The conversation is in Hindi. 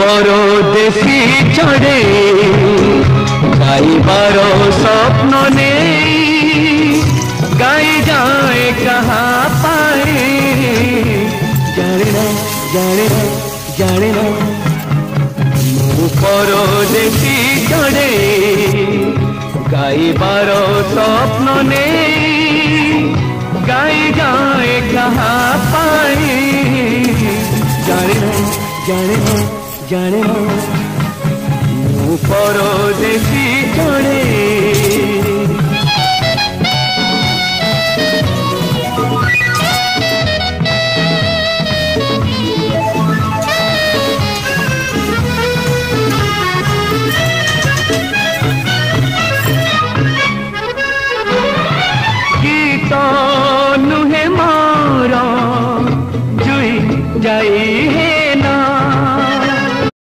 परदेसी चढ़े गाइबार स्वप्न ने गाई जाए कहाँ पाए जाने ना जाने ना जाने ना मु परदेसी चढ़े गाइबार स्वप्न ने गाई जाए कहाँ पाए जाने ना जाने ना जाने ना मु परदेसी चढ़े।